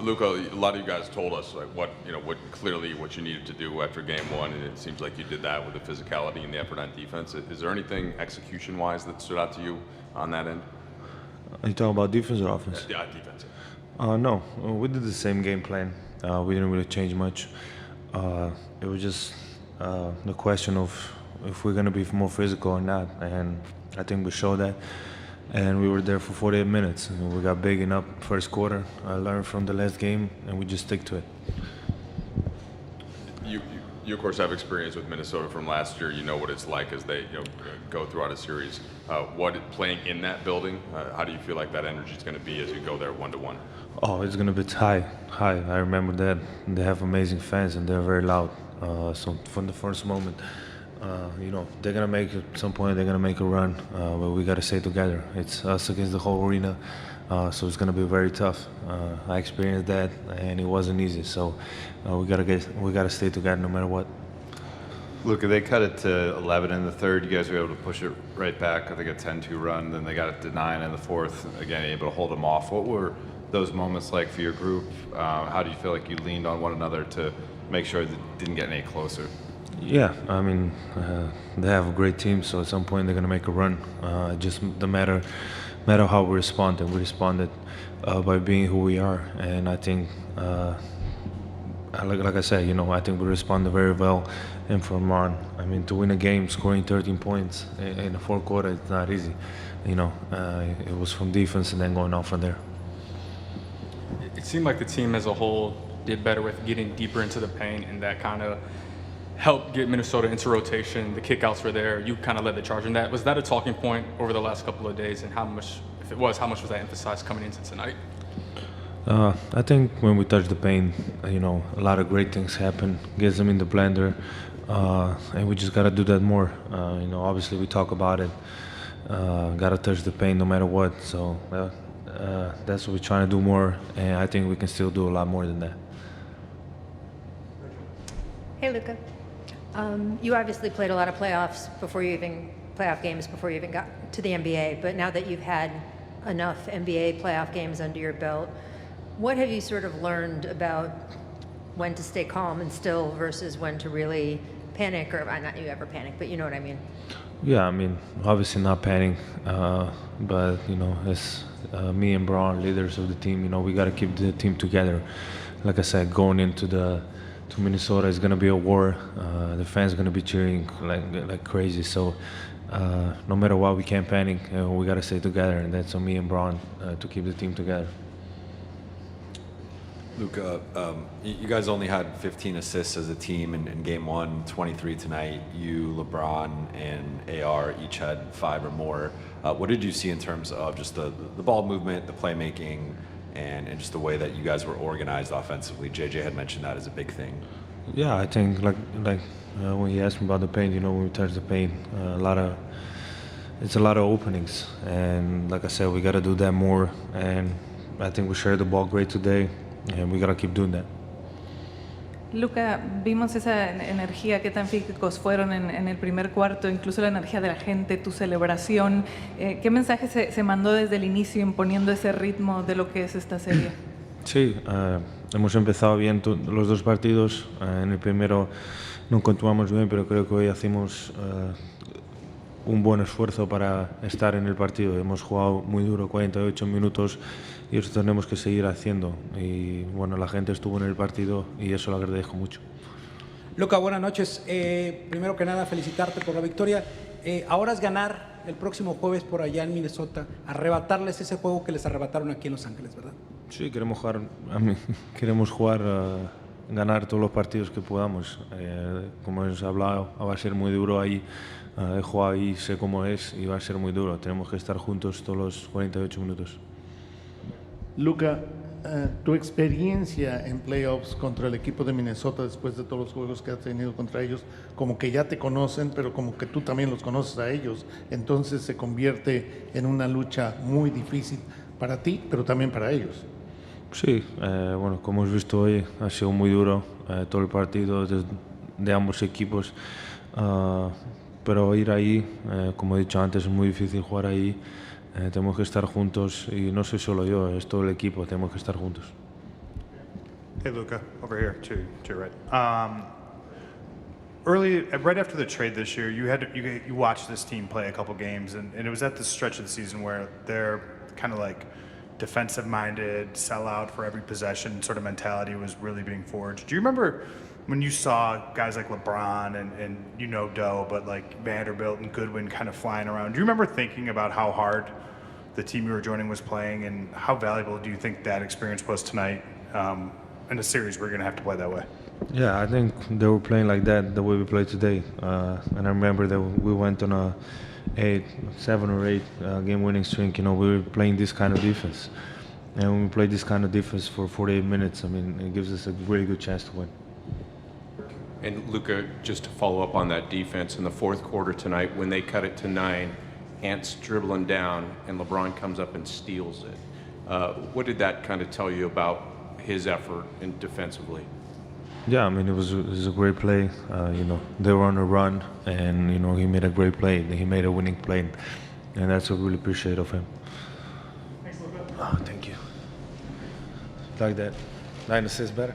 Luka, a lot of you guys told us like what you needed to do after game one, and it seems like you did that with the physicality and the effort on defense. Is there anything execution-wise that stood out to you on that end? Are you talking about defense or offense? Yeah, defense. No, we did the same game plan. We didn't really change much. It was just the question of if we're going to be more physical or not, and I think we showed that. And we were there for 48 minutes. And we got big enough first quarter. I learned from the last game, and we just stick to it. You of course have experience with Minnesota from last year. You know what it's like as they go throughout a series. Playing in that building? How do you feel like that energy is going to be as you go there 1-1? Oh, it's going to be high. I remember that. They have amazing fans, and they're very loud. So from the first moment, they're going to make it, at some point they're going to make a run, but we got to stay together. It's us against the whole arena, so it's going to be very tough. I experienced that, and it wasn't easy, so we got to stay together no matter what. Luka, they cut it to 11 in the third. You guys were able to push it right back. I think a 10-2 run. Then they got it to 9 in the fourth. Again, able to hold them off. What were those moments like for your group? How do you feel like you leaned on one another to make sure that didn't get any closer? Yeah, I mean, they have a great team, so at some point they're going to make a run. Just the matter how we respond, and we responded by being who we are. And I think, like I said, I think we responded very well. And from on, I mean, to win a game, scoring 13 points in the fourth quarter, it's not easy. It was from defense and then going on from there. It seemed like the team as a whole did better with getting deeper into the paint, and that kind of helped get Minnesota into rotation. The kickouts were there. You kind of led the charge in that. Was that a talking point over the last couple of days, and how much was that emphasized coming into tonight? I think when we touch the paint, a lot of great things happen. Gets them in the blender, and we just gotta do that more. Obviously we talk about it. Gotta touch the paint no matter what. So that's what we're trying to do more, and I think we can still do a lot more than that. Hey, Luka. You obviously played a lot of playoff games before you even got to the NBA, but now that you've had enough NBA playoff games under your belt, what have you sort of learned about when to stay calm and still versus when to really panic, or not you ever panic, but you know what I mean? Yeah, I mean, obviously not panic, but as me and Braun, leaders of the team, we got to keep the team together. Like I said, going into to Minnesota is going to be a war. The fans are going to be cheering like crazy. So no matter what, we can't panic. We got to stay together, and that's on me and Braun to keep the team together. Luka, you guys only had 15 assists as a team in game one, 23 tonight. You, LeBron, and AR each had 5 or more. What did you see in terms of just the ball movement, the playmaking, and just the way that you guys were organized offensively? JJ had mentioned that as a big thing. Yeah, I think like when he asked me about the paint, when we touch the paint, it's a lot of openings, and like I said, we got to do that more. And I think we shared the ball great today, and we got to keep doing that. Luka, vimos esa energía, qué tan físicos fueron en el primer cuarto, incluso la energía de la gente, tu celebración. ¿Qué mensaje se mandó desde el inicio imponiendo ese ritmo de lo que es esta serie? Sí, hemos empezado bien los dos partidos. En el primero no continuamos bien, pero creo que hoy hacemos un buen esfuerzo para estar en el partido. Hemos jugado muy duro, 48 minutos, y eso tenemos que seguir haciendo. Y bueno, la gente estuvo en el partido y eso lo agradezco mucho. Luka, buenas noches. Primero que nada, felicitarte por la victoria. Ahora es ganar el próximo jueves por allá en Minnesota, arrebatarles ese juego que les arrebataron aquí en Los Ángeles, ¿verdad? Sí, queremos jugar, ganar todos los partidos que podamos. Como hemos hablado, va a ser muy duro ahí. He jugado ahí, sé cómo es, y va a ser muy duro. Tenemos que estar juntos todos los 48 minutos. Luka, tu experiencia en playoffs contra el equipo de Minnesota después de todos los juegos que has tenido contra ellos, como que ya te conocen, pero como que tú también los conoces a ellos, entonces se convierte en una lucha muy difícil para ti, pero también para ellos. Sí, bueno, como hemos visto hoy, ha sido muy duro todo el partido de ambos equipos, pero ir ahí, como he dicho antes, es muy difícil jugar ahí. Tenemos que estar juntos, y no soy solo yo, es todo el equipo, tenemos que estar juntos. Hey, Luka, over here to your right. Right after the trade this year, you watched this team play a couple games, and it was at the stretch of the season where they're kind of like defensive-minded, sell out for every possession sort of mentality was really being forged. Do you remember when you saw guys like LeBron and Doe, but like Vanderbilt and Goodwin kind of flying around? Do you remember thinking about how hard the team you were joining was playing, and how valuable do you think that experience was tonight in a series where you're going to have to play that way? Yeah, I think they were playing like that the way we played today. And I remember that we went on a 7 or 8 game-winning streak. We were playing this kind of defense, and when we play this kind of defense for 48 minutes, I mean, it gives us a really good chance to win. And Luka, just to follow up on that defense, in the fourth quarter tonight, when they cut it to 9, Ant's dribbling down, and LeBron comes up and steals it. What did that kind of tell you about his effort in defensively? Yeah, I mean, it was a great play. They were on a run, and he made a great play. He made a winning play, and that's what I really appreciate of him. Thanks, Luka. Oh, thank you. Like that. 9 assists better.